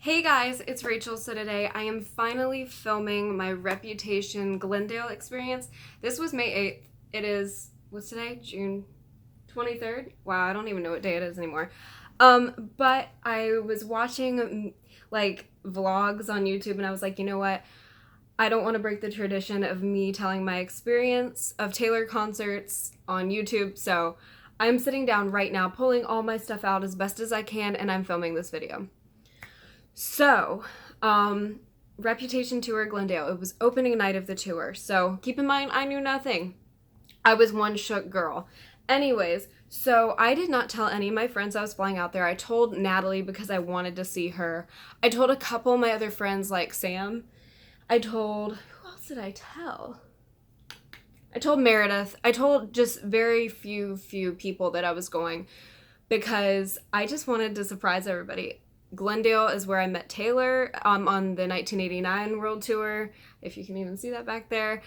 Hey guys, it's Rachel. So today I am finally filming my Reputation Glendale experience. This was May 8th. It is, what's today? June 23rd? Wow, I don't even know what day it is anymore. But I was watching like vlogs on YouTube and I was like, you know what? I don't want to break the tradition of me telling my experience of Taylor concerts on YouTube. So I'm sitting down right now, pulling all my stuff out as best as I can, and I'm filming this video. So, Reputation Tour Glendale. It was opening night of the tour. So, keep in mind, I knew nothing. I was one shook girl. Anyways, so I did not tell any of my friends I was flying out there. I told Natalie because I wanted to see her. I told a couple of my other friends like Sam. Who else did I tell? I told Meredith. I told just very few people that I was going because I just wanted to surprise everybody. Glendale is where I met Taylor on the 1989 World Tour, if you can even see that back there.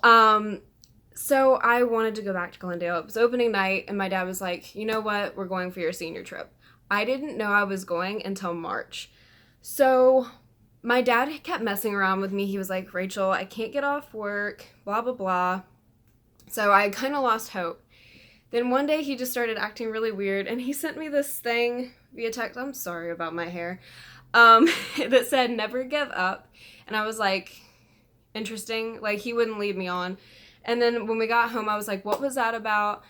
So I wanted to go back to Glendale. It was opening night, and my dad was like, you know what, we're going for your senior trip. I didn't know I was going until March. So my dad kept messing around with me. He was like, Rachel, I can't get off work, blah, blah, blah. So I kind of lost hope. Then one day he just started acting really weird, and he sent me this thing via text. I'm sorry about my hair. That said, never give up. And I was like, interesting. Like, he wouldn't lead me on. And then when we got home, I was like, what was that about?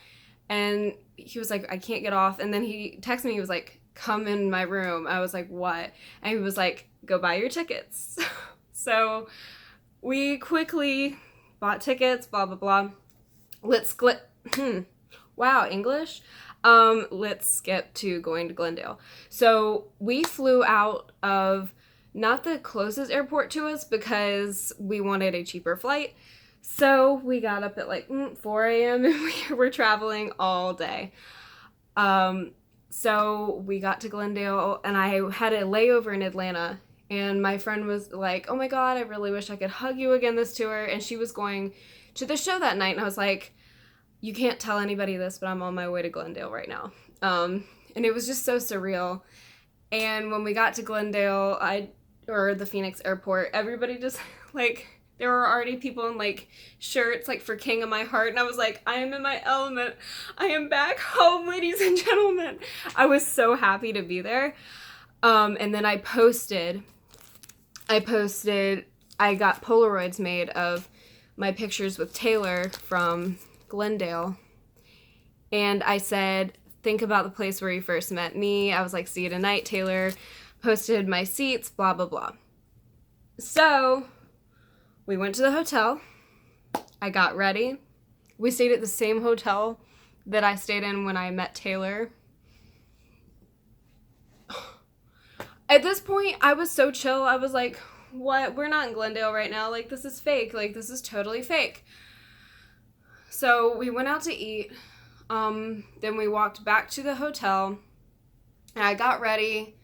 And he was like, I can't get off. And then he texted me. He was like, come in my room. I was like, what? And he was like, go buy your tickets. So we quickly bought tickets, blah, blah, blah. Wow, English. Let's skip to going to Glendale. So we flew out of not the closest airport to us because we wanted a cheaper flight. So we got up at like 4 a.m. and we were traveling all day. So we got to Glendale and I had a layover in Atlanta. And my friend was like, oh my God, I really wish I could hug you again this tour. And she was going to the show that night. And I was like, you can't tell anybody this, but I'm on my way to Glendale right now. And it was just so surreal. And when we got to Glendale, or the Phoenix airport, everybody just, like, there were already people in, like, shirts, like, for King of My Heart. And I was like, I am in my element. I am back home, ladies and gentlemen. I was so happy to be there. And then I got Polaroids made of my pictures with Taylor from Glendale, and I said, think about the place where you first met me. I was like, see you tonight, Taylor. Posted my seats, blah, blah, blah. So we went to the hotel. I got ready. We stayed at the same hotel that I stayed in when I met Taylor. At this point, I was so chill. I was like, what? We're not in Glendale right now. Like, this is fake. Like, this is totally fake. So we went out to eat, then we walked back to the hotel, and I got ready,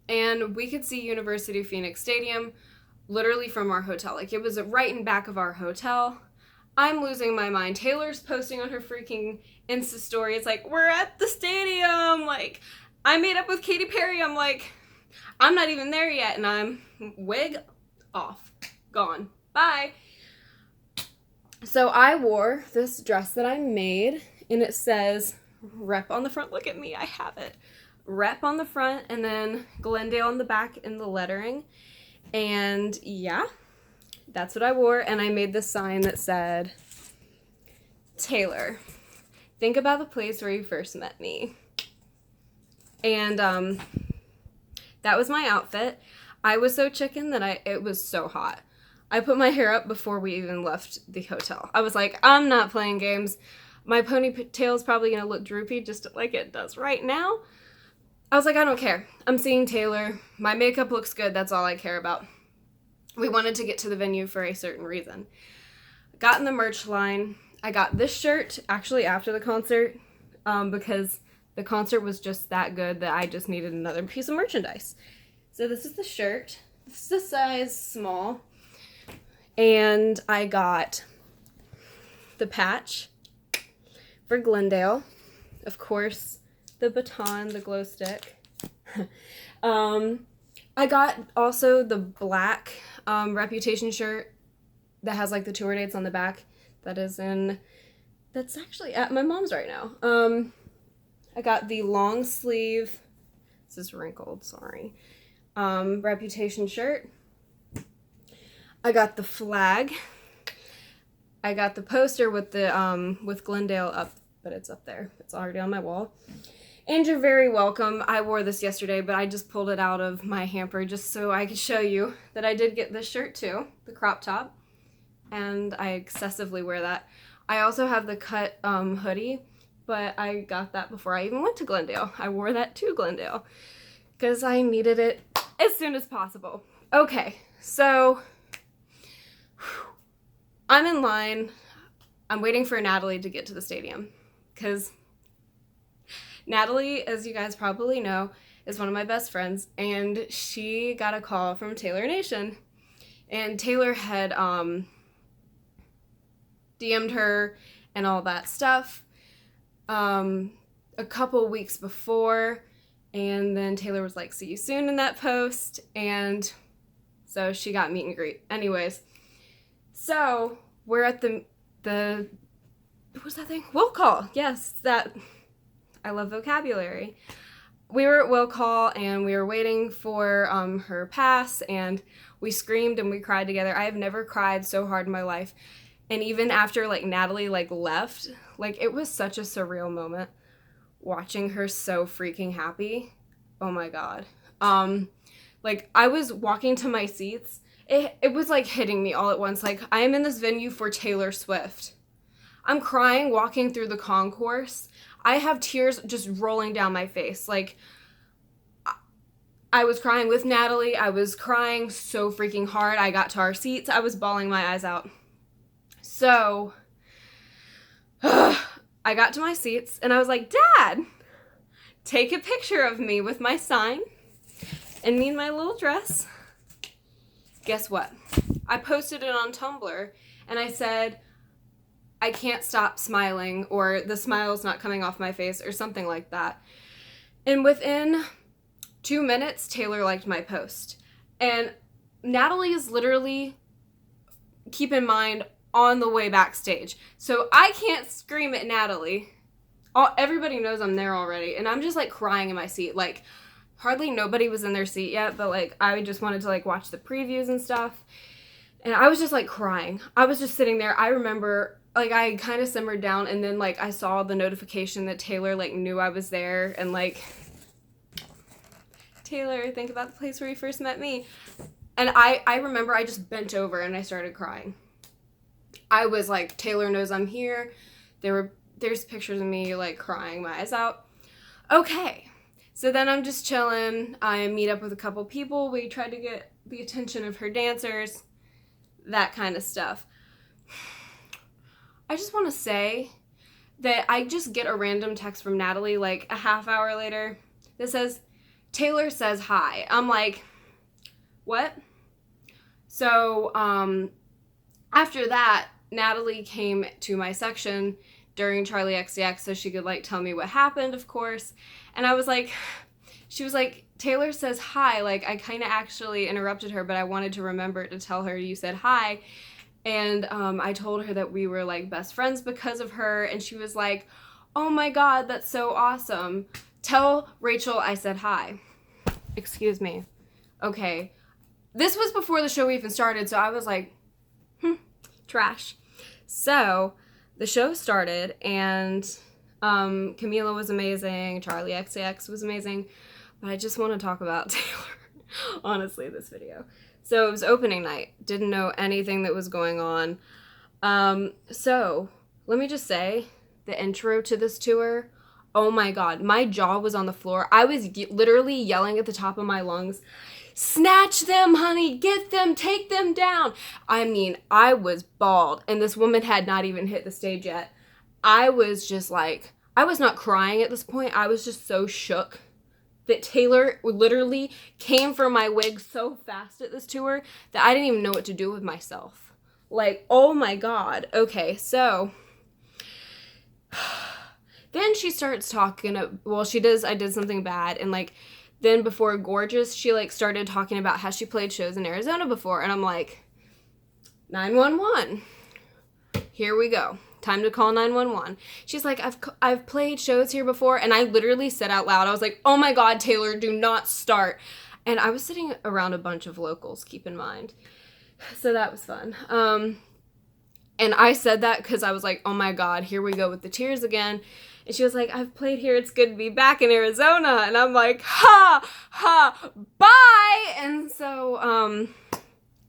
and we could see University of Phoenix Stadium literally from our hotel. Like, it was right in back of our hotel. I'm losing my mind. Taylor's posting on her freaking Insta story. It's like, we're at the stadium. Like, I made up with Katy Perry. I'm like, I'm not even there yet, and I'm wig off. Gone. Bye. So I wore this dress that I made, and it says Rep on the front. Look at me, I have it. Rep on the front, and then Glendale on the back in the lettering. And yeah, that's what I wore. And I made this sign that said, Taylor, think about the place where you first met me. And that was my outfit. I was so chicken that it was so hot. I put my hair up before we even left the hotel. I was like, I'm not playing games. My ponytail's probably going to look droopy just like it does right now. I was like, I don't care. I'm seeing Taylor. My makeup looks good. That's all I care about. We wanted to get to the venue for a certain reason. Got in the merch line. I got this shirt actually after the concert because the concert was just that good that I just needed another piece of merchandise. So this is the shirt. This is a size small. And I got the patch for Glendale. Of course, the baton, the glow stick. I got also the black Reputation shirt that has like the tour dates on the back. That's actually at my mom's right now. I got the long sleeve, this is wrinkled, sorry, Reputation shirt. I got the flag. I got the poster with the with Glendale up, but it's up there. It's already on my wall. And you're very welcome. I wore this yesterday, but I just pulled it out of my hamper just so I could show you that I did get this shirt too, the crop top. And I excessively wear that. I also have the cut hoodie, but I got that before I even went to Glendale. I wore that to Glendale because I needed it as soon as possible. Okay, so I'm in line. I'm waiting for Natalie to get to the stadium because Natalie, as you guys probably know, is one of my best friends, and she got a call from Taylor Nation. And Taylor had DM'd her and all that stuff a couple weeks before, and then Taylor was like, see you soon in that post, and so she got meet and greet. Anyways, so we're at the what was that thing? Will call. Yes, that. I love vocabulary. We were at will call and we were waiting for her pass, and we screamed and we cried together. I have never cried so hard in my life. And even after like Natalie like left, like it was such a surreal moment watching her so freaking happy. Oh my God. Like I was walking to my seats. It was like hitting me all at once. Like I am in this venue for Taylor Swift. I'm crying walking through the concourse. I have tears just rolling down my face. Like, I was crying with Natalie. I was crying so freaking hard. I got to our seats. I was bawling my eyes out. So, I got to my seats and I was like, Dad, take a picture of me with my sign and me in my little dress. Guess what? I posted it on Tumblr and I said, I can't stop smiling, or the smile's not coming off my face, or something like that. And within 2 minutes, Taylor liked my post. And Natalie is literally, keep in mind, on the way backstage. So I can't scream at Natalie. Everybody knows I'm there already. And I'm just like crying in my seat. Like hardly nobody was in their seat yet, but like I just wanted to like watch the previews and stuff. And I was just like crying. I was just sitting there. I remember like I kind of simmered down, and then like I saw the notification that Taylor like knew I was there, and like, Taylor, think about the place where you first met me. And I remember I just bent over and I started crying. I was like, Taylor knows I'm here. There's pictures of me like crying my eyes out. Okay, so then I'm just chilling. I meet up with a couple people. We tried to get the attention of her dancers, that kind of stuff. I just want to say that I just get a random text from Natalie like a half hour later that says, Taylor says hi. I'm like, what? So after that, Natalie came to my section during Charlie XCX so she could like tell me what happened, of course. And I was like, she was like, Taylor says hi. Like I kind of actually interrupted her, but I wanted to remember to tell her you said hi. And I told her that we were like best friends because of her, and she was like, oh my God, that's so awesome. Tell Rachel I said hi. Excuse me. Okay. This was before the show even started, so I was like, trash. So the show started, and Camila was amazing, Charlie XCX was amazing, but I just want to talk about Taylor, honestly, this video. So it was opening night. Didn't know anything that was going on. So let me just say, the intro to this tour, oh my God, my jaw was on the floor. I was literally yelling at the top of my lungs, snatch them, honey, get them, take them down. I mean, I was bawled, and this woman had not even hit the stage yet. I was just like, I was not crying at this point. I was just so shook that Taylor literally came for my wig so fast at this tour that I didn't even know what to do with myself. Like, oh my God. Okay, so then she starts talking, well, she does, I did something bad, and like Then before Gorgeous, she like started talking about how she played shows in Arizona before. And I'm like, 911. Here we go. Time to call 911. She's like, I've played shows here before. And I literally said out loud, I was like, oh my God, Taylor, do not start. And I was sitting around a bunch of locals, keep in mind. So that was fun. And I said that because I was like, oh my God, here we go with the tears again. And she was like, I've played here. It's good to be back in Arizona. And I'm like, ha, ha, bye. And so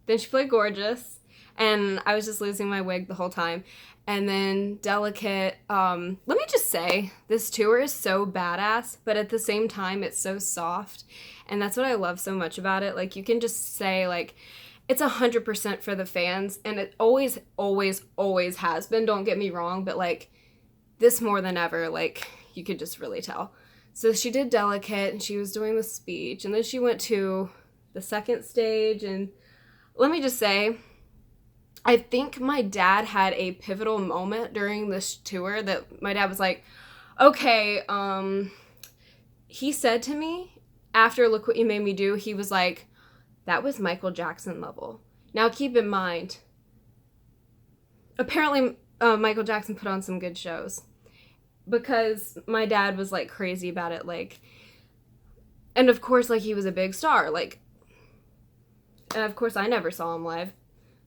then she played Gorgeous. And I was just losing my wig the whole time. And then Delicate. Let me just say, this tour is so badass, but at the same time, it's so soft. And that's what I love so much about it. Like, you can just say, like, it's 100% for the fans. And it always, always, always has been. Don't get me wrong. But, like, this more than ever, like, you could just really tell. So she did Delicate, and she was doing the speech. And then she went to the second stage. And let me just say, I think my dad had a pivotal moment during this tour that my dad was like, okay, he said to me after Look What You Made Me Do, he was like, that was Michael Jackson level. Now keep in mind, apparently Michael Jackson put on some good shows because my dad was like crazy about it. Like, and of course, like, he was a big star. Like, and of course I never saw him live.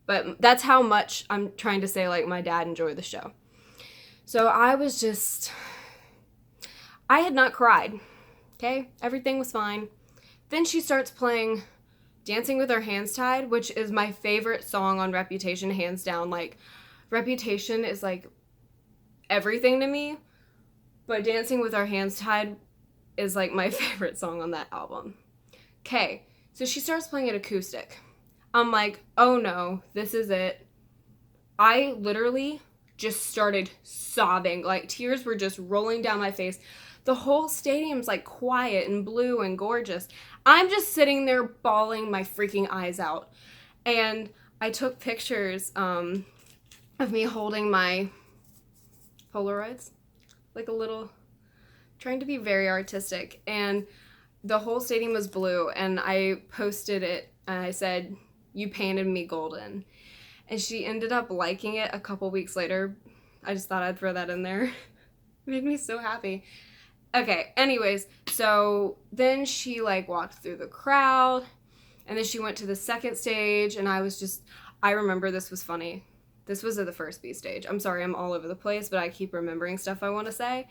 But that's how much I'm trying to say, like, my dad enjoyed the show. So I had not cried, okay? Everything was fine. Then she starts playing Dancing with Our Hands Tied, which is my favorite song on Reputation, hands down. Like, Reputation is, like, everything to me. But Dancing with Our Hands Tied is, like, my favorite song on that album. Okay, so she starts playing it acoustic. I'm like, oh no, this is it. I literally just started sobbing. Like, tears were just rolling down my face. The whole stadium's like quiet and blue and gorgeous. I'm just sitting there bawling my freaking eyes out. And I took pictures of me holding my Polaroids. Like a little, trying to be very artistic. And the whole stadium was blue. And I posted it and I said, you painted me golden. And she ended up liking it a couple weeks later. I just thought I'd throw that in there. It made me so happy. Okay, anyways, so then she like walked through the crowd and then she went to the second stage and I remember this was funny. This was at the first B stage. I'm sorry, I'm all over the place, but I keep remembering stuff I want to say.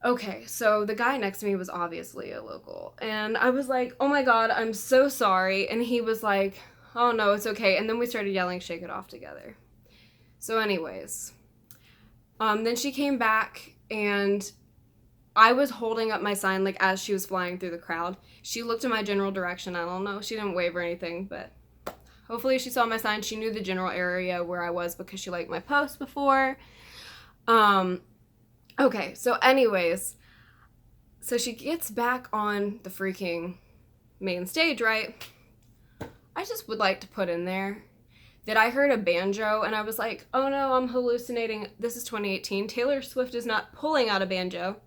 Okay, so the guy next to me was obviously a local. And I was like, oh my God, I'm so sorry. And he was like, oh no, it's okay. And then we started yelling Shake It Off together. So anyways, then she came back and I was holding up my sign like as she was flying through the crowd. She looked in my general direction. I don't know. She didn't wave or anything, but hopefully she saw my sign. She knew the general area where I was because she liked my post before. Okay, so anyways, so she gets back on the freaking main stage, right? I just would like to put in there that I heard a banjo and I was like, oh no, I'm hallucinating. This is 2018. Taylor Swift is not pulling out a banjo.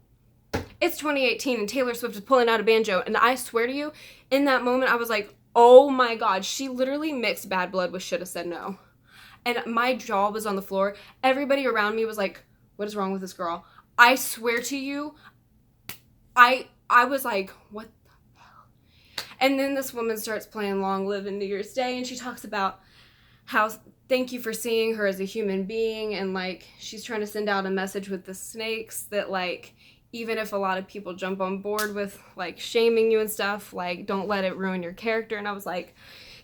It's 2018 and Taylor Swift is pulling out a banjo. And I swear to you, in that moment, I was like, oh my God, she literally mixed Bad Blood with Shoulda Said No. And my jaw was on the floor. Everybody around me was like, what is wrong with this girl? I swear to you, I was like, what the hell? And then this woman starts playing Long Live in New Year's Day, and she talks about how thank you for seeing her as a human being, and like she's trying to send out a message with the snakes that like even if a lot of people jump on board with like shaming you and stuff, like don't let it ruin your character. And I was like,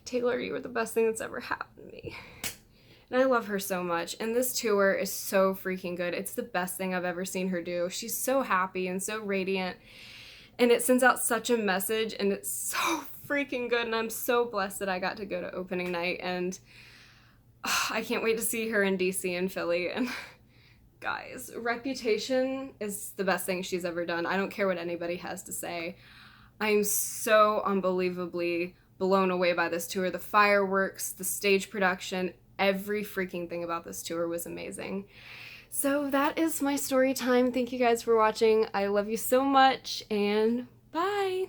Taylor, you were the best thing that's ever happened to me. And I love her so much. And this tour is so freaking good. It's the best thing I've ever seen her do. She's so happy and so radiant. And it sends out such a message. And it's so freaking good. And I'm so blessed that I got to go to opening night. And I can't wait to see her in DC and Philly. And guys, Reputation is the best thing she's ever done. I don't care what anybody has to say. I'm so unbelievably blown away by this tour. The fireworks, the stage production, every freaking thing about this tour was amazing. So that is my story time. Thank you guys for watching. I love you so much, and bye!